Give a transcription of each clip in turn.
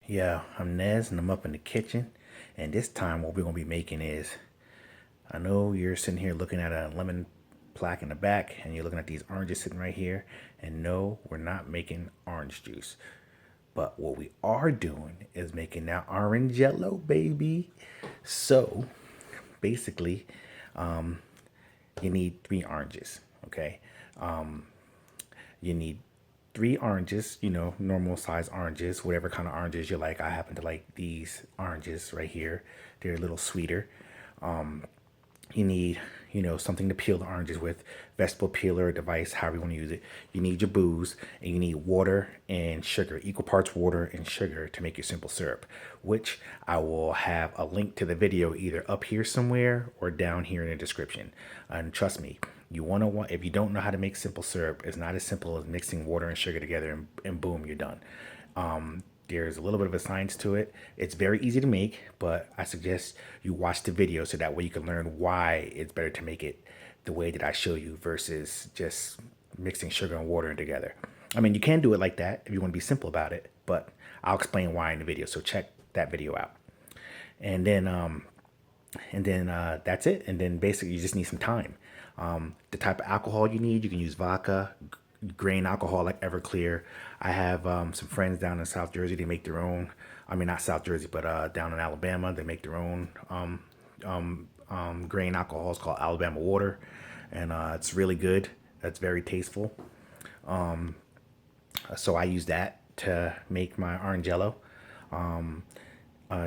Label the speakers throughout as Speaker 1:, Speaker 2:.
Speaker 1: Yeah, I'm Nez and I'm up in the kitchen. And this time, what we're going to be making is I know you're sitting here looking at a lemon plaque in the back and you're looking at these oranges sitting right here. And no, we're not making orange juice. But what we are doing is making that Orangello, baby. So basically, you need 3 oranges, okay? You need 3 oranges, normal size oranges, whatever kind of oranges you like. I happen to like these oranges right here. They're a little sweeter. You need, something to peel the oranges with, vegetable peeler device, however you want to use it. You need your booze, and you need water and sugar, equal parts water and sugar to make your simple syrup, which I will have a link to the video either up here somewhere or down here in the description. And trust me, if you don't know how to make simple syrup, it's not as simple as mixing water and sugar together and boom, you're done. There's a little bit of a science to it. It's very easy to make, but I suggest you watch the video so that way you can learn why it's better to make it the way that I show you versus just mixing sugar and water together. I mean, you can do it like that if you want to be simple about it, but I'll explain why in the video. So check that video out. And then that's it. And then basically you just need some time. The type of alcohol you need, you can use vodka, grain alcohol like Everclear. I have some friends down in South Jersey. They make their own. I mean, not South Jersey, but down in Alabama, they make their own grain alcohol. It's called Alabama Water, and it's really good. It's very tasteful. So I use that to make my Orangello.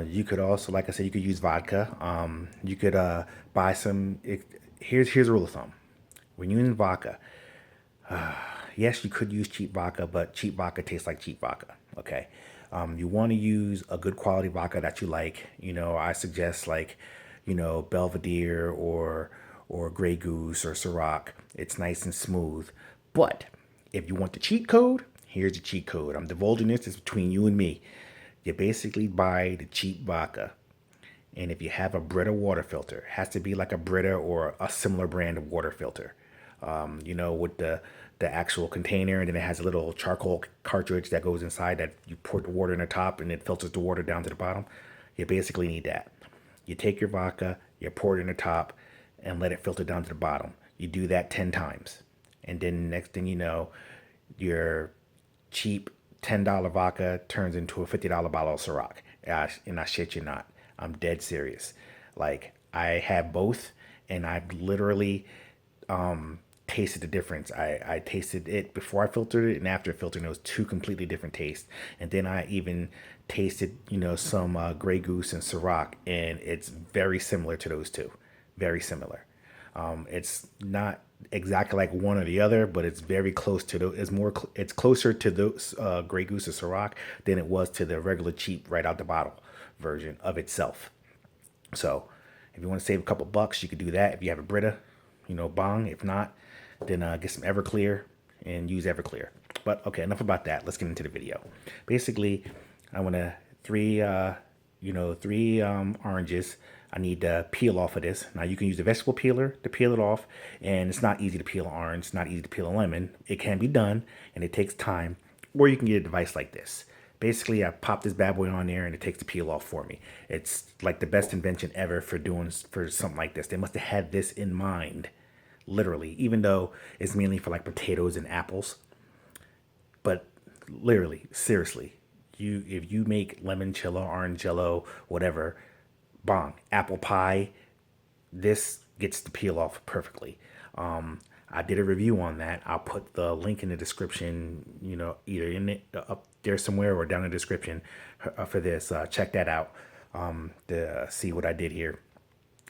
Speaker 1: You could also, like I said, you could use vodka. You could buy some. Here's a rule of thumb: when you're using vodka, yes, you could use cheap vodka, but cheap vodka tastes like cheap vodka. Okay. You want to use a good quality vodka that you like. I suggest like, Belvedere or Grey Goose or Ciroc. It's nice and smooth. But if you want the cheat code, here's the cheat code. I'm divulging this. It's between you and me. You basically buy the cheap vodka. And if you have a Brita water filter, it has to be like a Brita or a similar brand of water filter. With the actual container, and then it has a little charcoal cartridge that goes inside that you pour the water in the top and it filters the water down to the bottom. You basically need that. You take your vodka, you pour it in the top, and let it filter down to the bottom. You do that 10 times. And then next thing you know, your cheap $10 vodka turns into a $50 bottle of Ciroc. And I shit you not. I'm dead serious. Like, I have both, and I've literally tasted the difference. I tasted it before I filtered it and after filtering. It was two completely different tastes. And then I even tasted, some Grey Goose and Ciroc, and it's very similar to those two. Very similar. It's not exactly like one or the other, but it's very close to those. It's closer to those Grey Goose or Ciroc than it was to the regular cheap right out the bottle version of itself. So if you want to save a couple bucks, you could do that. If you have a Brita, bong. If not, then get some Everclear and use Everclear. But okay, enough about that. Let's get into the video. Basically, I want to three oranges. I need to peel off of this. Now you can use a vegetable peeler to peel it off, and it's not easy to peel an orange. It's not easy to peel a lemon. It can be done, and it takes time. Or you can get a device like this. Basically, I pop this bad boy on there, and it takes the peel off for me. It's like the best invention ever for something like this. They must have had this in mind, literally, even though it's mainly for like potatoes and apples. But literally, seriously, if you make limoncello, orangello, whatever, bong, apple pie, this gets the peel off perfectly. I did a review on that. I'll put the link in the description, either in it up there somewhere or down in the description for this. Check that out to see what I did here.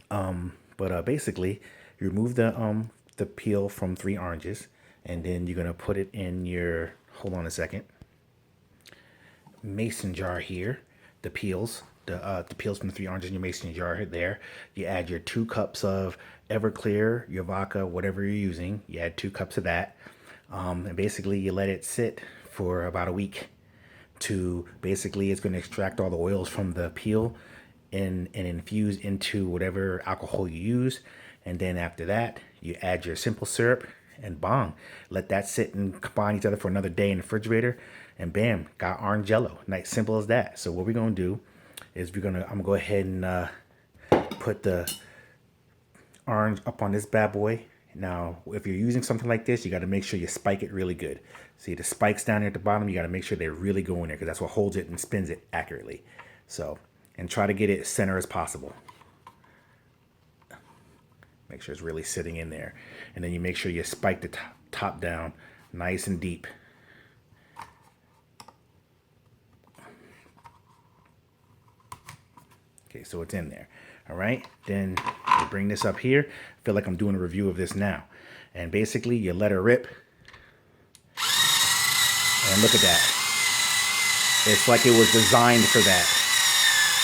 Speaker 1: But basically, you remove the peel from 3 oranges, and then you're gonna put it in your. Hold on a second. Mason jar here. The peels. The peels from the 3 oranges in your mason jar there. You add your 2 cups of Everclear, your vodka, whatever you're using. You add 2 cups of that, and basically you let it sit for about a week. To basically, it's going to extract all the oils from the peel and infuse into whatever alcohol you use. And then after that, you add your simple syrup, and bong. Let that sit and combine each other for another day in the refrigerator, and bam, got Orangello. Nice, simple as that. So what we're gonna do is I'm gonna go ahead and put the orange up on this bad boy. Now, if you're using something like this, you got to make sure you spike it really good. See the spikes down there at the bottom, you got to make sure they really go in there because that's what holds it and spins it accurately. So, and try to get it center as possible. Make sure it's really sitting in there. And then you make sure you spike the top down nice and deep. Okay, so it's in there. All right, then you bring this up here. I feel like I'm doing a review of this now. And basically, you let her rip. And look at that. It's like it was designed for that.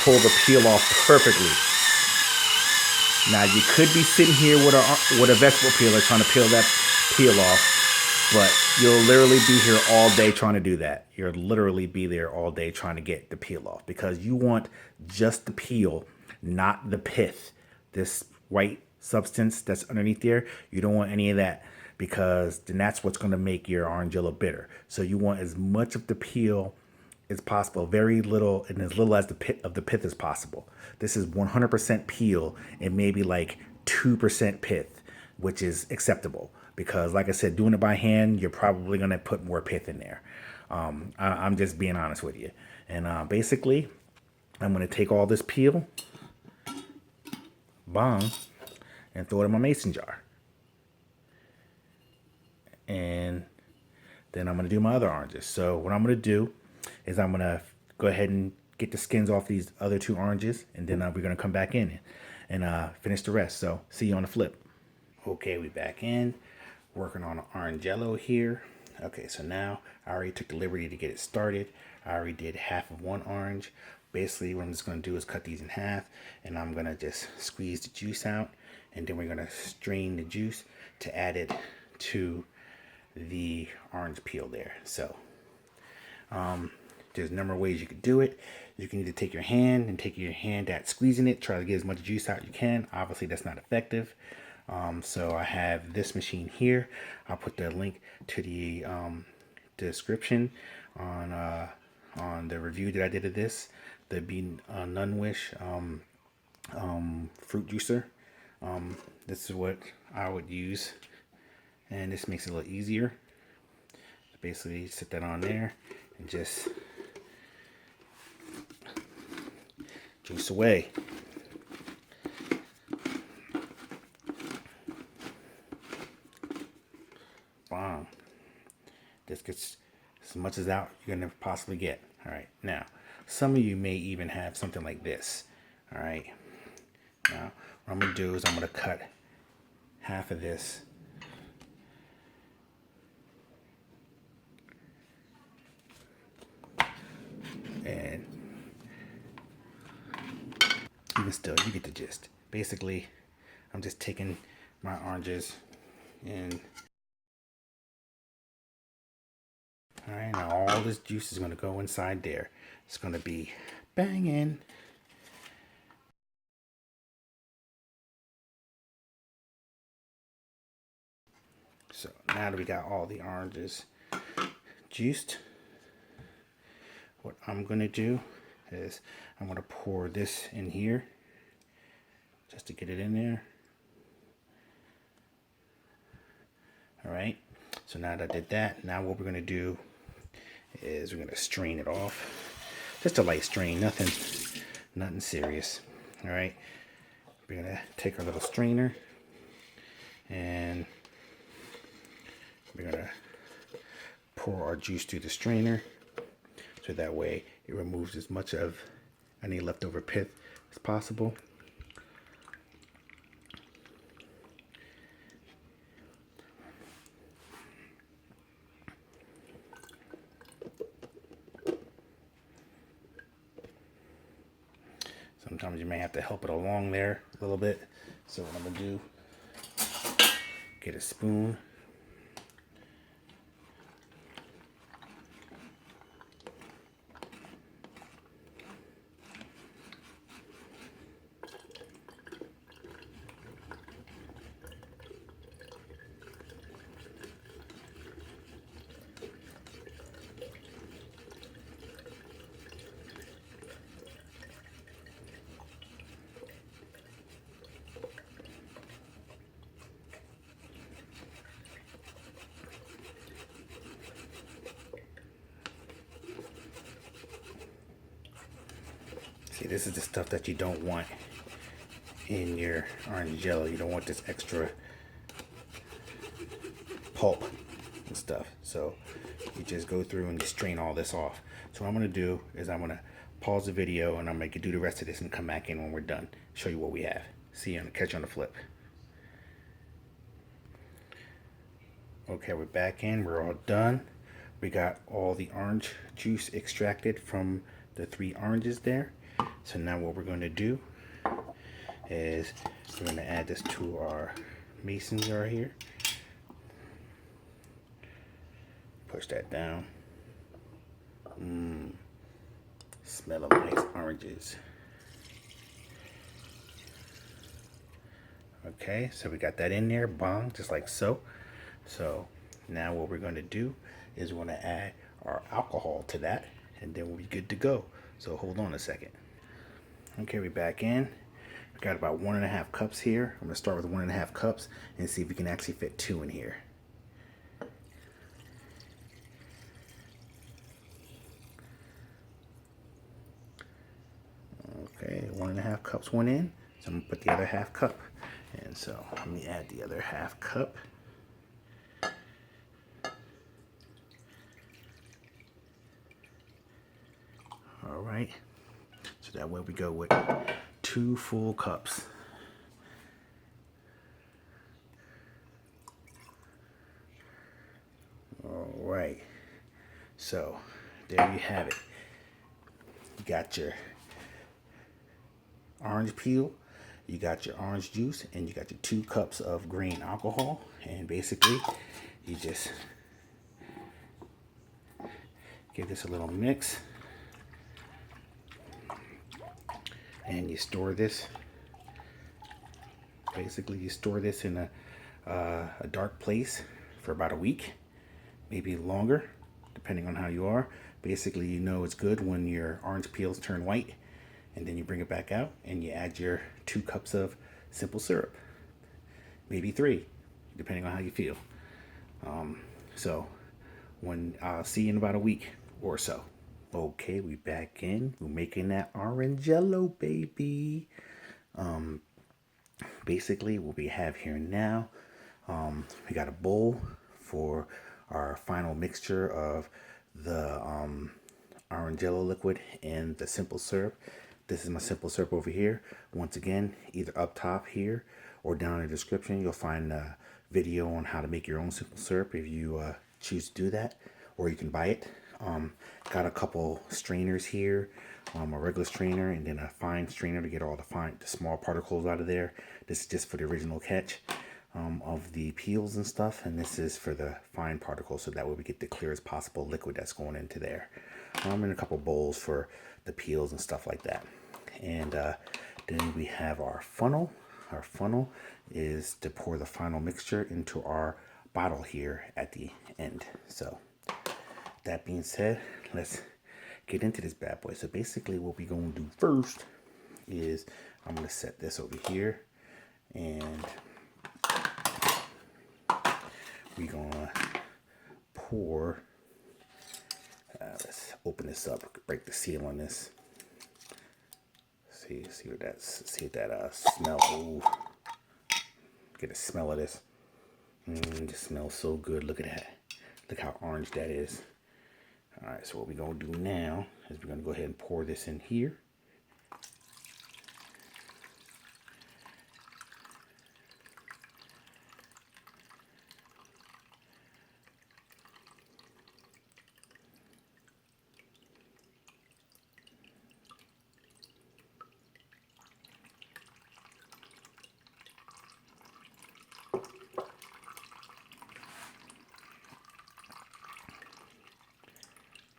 Speaker 1: Pull the peel off perfectly. Now, you could be sitting here with a vegetable peeler trying to peel that peel off, but you'll literally be here all day trying to do that. You'll literally be there all day trying to get the peel off because you want just the peel, not the pith. This white substance that's underneath there, you don't want any of that because then that's what's going to make your Orangello bitter. So you want as much of the peel as possible, very little and as little as the pith as possible. This is 100% peel and maybe like 2% pith, which is acceptable because like I said, doing it by hand, you're probably going to put more pith in there. I'm just being honest with you. And basically, I'm going to take all this peel, bong, and throw it in my mason jar. And then I'm going to do my other oranges. So what I'm going to do is I'm going to go ahead and get the skins off these other 2 oranges. And then we're going to come back in and finish the rest. So see you on the flip. Okay, we back in. Working on Orangello here. Okay, so now I already took the liberty to get it started. I already did half of one orange. Basically, what I'm just going to do is cut these in half. And I'm going to just squeeze the juice out. And then we're going to strain the juice to add it to the orange peel there. So there's a number of ways you could do it. You can either take your hand and take your hand at squeezing it, try to get as much juice out you can. Obviously that's not effective. So I have this machine here. I'll put the link to the description on the review that I did of this, the Nunwish fruit juicer. This is what I would use, and this makes it a little easier. So basically set that on there and just juice away. Bomb. This gets as much as out you're gonna possibly get. All right, now some of you may even have something like this. All right, now what I'm gonna do is I'm gonna cut half of this and even still you get the gist. Basically I'm just taking my oranges and all right, now all this juice is going to go inside there. It's going to be banging. So now that we got all the oranges juiced, what I'm going to do is I'm going to pour this in here just to get it in there. All right, so now that I did that, now what we're going to do is we're going to strain it off. Just a light strain, nothing serious. All right, we're going to take our little strainer and we're going to pour our juice through the strainer so that way it removes as much of any leftover pith as possible. Sometimes you may have to help it along there a little bit. So what I'm going to do, get a spoon. See, this is the stuff that you don't want in your Orangello. You don't want this extra pulp and stuff. So you just go through and you strain all this off. So what I'm going to do is I'm going to pause the video and I'm going to do the rest of this and come back in when we're done. Show you what we have. See you, catch you on the flip. Okay, we're back in. We're all done. We got all the orange juice extracted from the 3 oranges there. So now what we're going to do is we're going to add this to our mason jar here. Push that down. Smell of nice oranges. Okay, so we got that in there, bong, just like so. So now what we're going to do is we're going to add our alcohol to that, and then we'll be good to go. So hold on a second. Okay, we're back in. We got about 1.5 cups here. I'm going to start with 1.5 cups and see if we can actually fit 2 in here. Okay, 1.5 cups went in. So I'm going to put the other half cup. And so let me add the other half cup. All right. So that way we go with 2 full cups. All right. So there you have it. You got your orange peel, you got your orange juice, and you got your 2 cups of grain alcohol. And basically you just give this a little mix and you store this. Basically you store this in a dark place for about a week, maybe longer, depending on how you are. Basically, you know it's good when your orange peels turn white, and then you bring it back out and you add your 2 cups of simple syrup, maybe 3, depending on how you feel. So when I'll see you in about a week or so. Okay, we back in. We're making that Orangello, baby. Basically, what we have here now, we got a bowl for our final mixture of the Orangello liquid and the simple syrup. This is my simple syrup over here. Once again, either up top here or down in the description, you'll find a video on how to make your own simple syrup if you choose to do that, or you can buy it. Got a couple strainers here, a regular strainer and then a fine strainer to get all the small particles out of there. This is just for the original catch of the peels and stuff, and this is for the fine particles, so that way we get the clearest possible liquid that's going into there. And a couple bowls for the peels and stuff like that. And then we have our funnel. Our funnel is to pour the final mixture into our bottle here at the end. So that being said, let's get into this bad boy. So basically what we're going to do first is I'm going to set this over here, and we're going to pour. Let's open this up, break the seal on this. See what that smell. Ooh. Get a smell of this. It smells so good. Look at that. Look how orange that is. All right, so what we're going to do now is we're going to go ahead and pour this in here.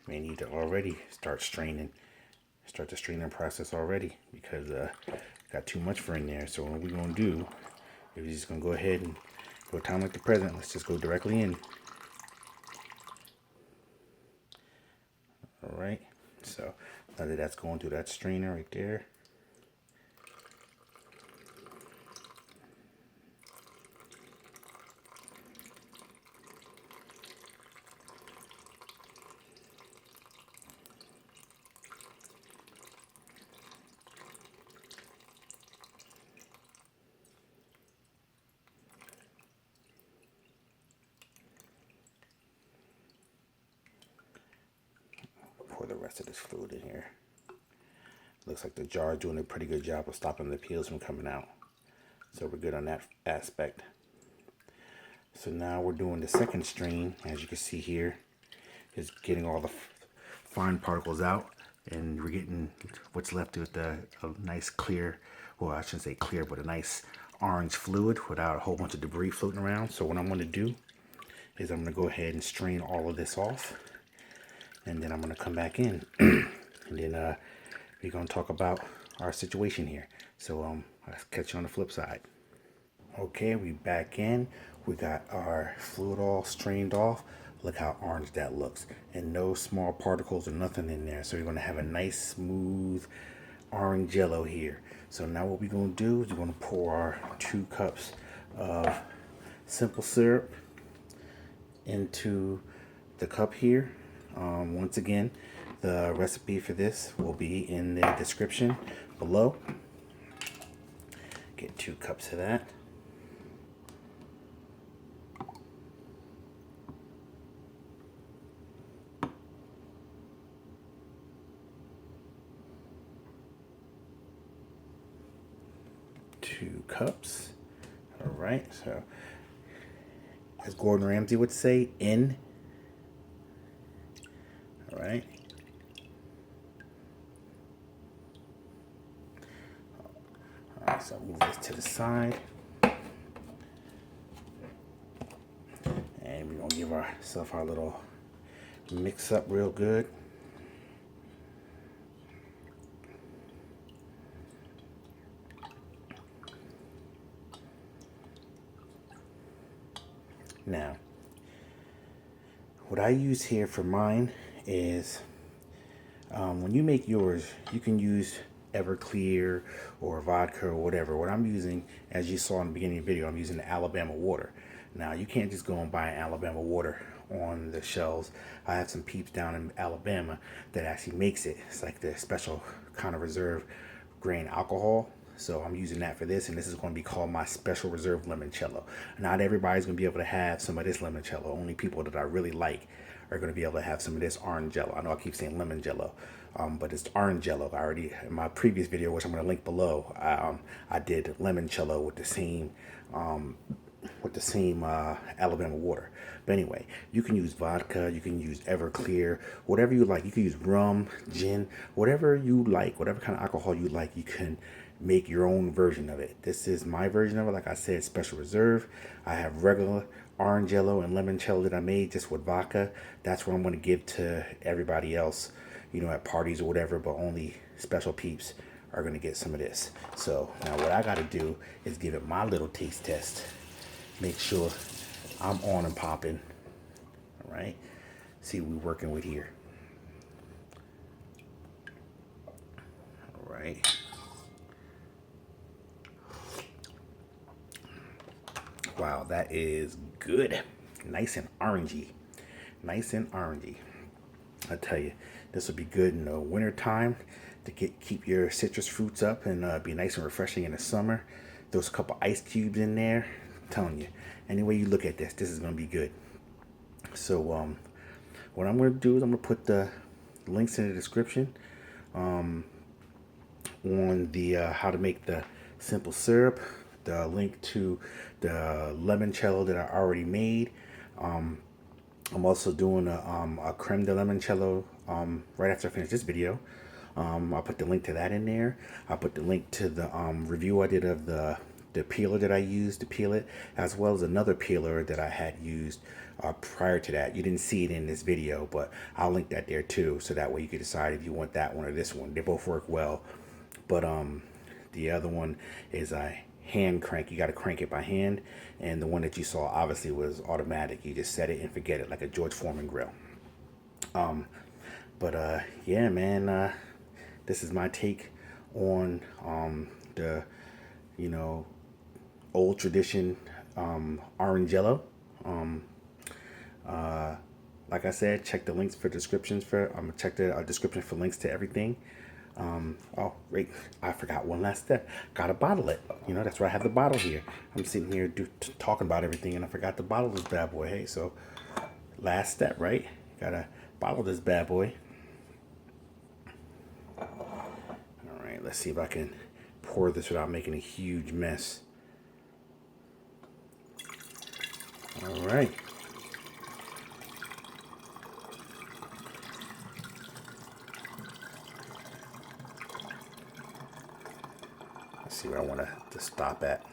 Speaker 1: We need to already start the straining process already, because got too much for in there. So what we're going to do is we're just going to go ahead and go time like the present. Let's just go directly in. All right, so now that that's going through that strainer right there, rest of this fluid in here. Looks like the jar is doing a pretty good job of stopping the peels from coming out. So we're good on that aspect. So now we're doing the second strain. As you can see here, is getting all the fine particles out, and we're getting what's left with a nice clear, well, I shouldn't say clear, but a nice orange fluid without a whole bunch of debris floating around. So what I'm going to do is I'm going to go ahead and strain all of this off, and then I'm going to come back in and then we're going to talk about our situation here. So I'll catch you on the flip side. Okay, we back in. We got our fluid all strained off. Look how orange that looks, and no small particles or nothing in there. So you're going to have a nice smooth Orangello here. So now what we're going to do is we're going to pour our 2 cups of simple syrup into the cup here. Once again, the recipe for this will be in the description below. Get 2 cups of that. Two cups. All right, so as Gordon Ramsay would say, in. All right. All right, so move this to the side. And we're gonna give ourselves our little mix up real good. Now, what I use here for mine is when you make yours, you can use Everclear or vodka or whatever. What I'm using, as you saw in the beginning of the video, I'm using the Alabama water. Now, you can't just go and buy Alabama water on the shelves. I have some peeps down in Alabama that actually makes it. It's like the special kind of reserve grain alcohol. So I'm using that for this, and this is going to be called my special reserve limoncello. Not everybody's going to be able to have some of this limoncello. Only people that I really like are going to be able to have some of this Orangello. I know I keep saying limoncello, but it's Orangello. I already, in my previous video, which I'm going to link below, I did limoncello with the same Alabama water. But anyway, you can use vodka, you can use Everclear, whatever you like. You can use rum, gin, whatever you like, whatever kind of alcohol you like, you can make your own version of it. This is my version of it. Like I said, special reserve. I have regular Orangello and limoncello that I made just with vodka. That's what I'm going to give to everybody else, you know, at parties or whatever, but only special peeps are going to get some of this. So now what I got to do is give it my little taste test. Make sure I'm on and popping. All right. See what we're working with here. All right. Wow, that is good. Nice and orangey. Nice and orangey. I tell you, this will be good in the winter time to keep your citrus fruits up and be nice and refreshing in the summer. Those couple ice cubes in there. I'm telling you, any way you look at this, this is going to be good. So what I'm going to do is I'm going to put the links in the description on the how to make the simple syrup, the link to the limoncello that I already made. I'm also doing a creme de limoncello right after I finish this video. I'll put the link to that in there. I'll put the link to the review I did of the peeler that I used to peel it, as well as another peeler that I had used prior to that. You didn't see it in this video, but I'll link that there too, so that way you can decide if you want that one or this one. They both work well, but the other one is a hand crank. You got to crank it by hand, and the one that you saw obviously was automatic. You just set it and forget it, like a George Foreman grill. Yeah, man, this is my take on the, you know, old tradition Orangello. Like I said, check the links for descriptions for check the description for links to everything. Oh, wait, I forgot one last step. Gotta bottle it. You know, that's why I have the bottle here. I'm sitting here talking about everything, and I forgot to bottle this bad boy. Hey, so last step, right? Gotta bottle this bad boy. Let's see if I can pour this without making a huge mess. All right. Let's see where I want to stop at.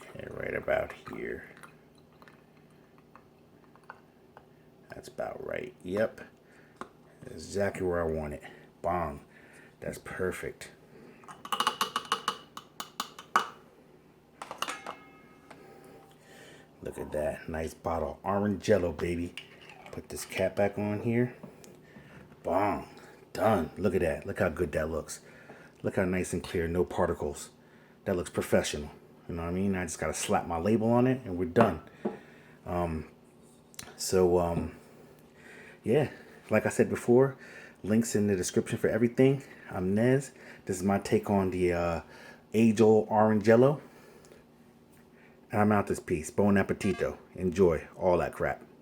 Speaker 1: Okay, right about here. That's about right. Yep. That's exactly where I want it. Bong. That's perfect. Look at that. Nice bottle. Orangello, baby. Put this cap back on here. Bong. Done. Look at that. Look how good that looks. Look how nice and clear. No particles. That looks professional. You know what I mean? I just got to slap my label on it and we're done. Yeah. Like I said before, links in the description for everything. I'm Nez. This is my take on the age-old Orangello. And I'm out this piece. Bon appetito. Enjoy all that crap.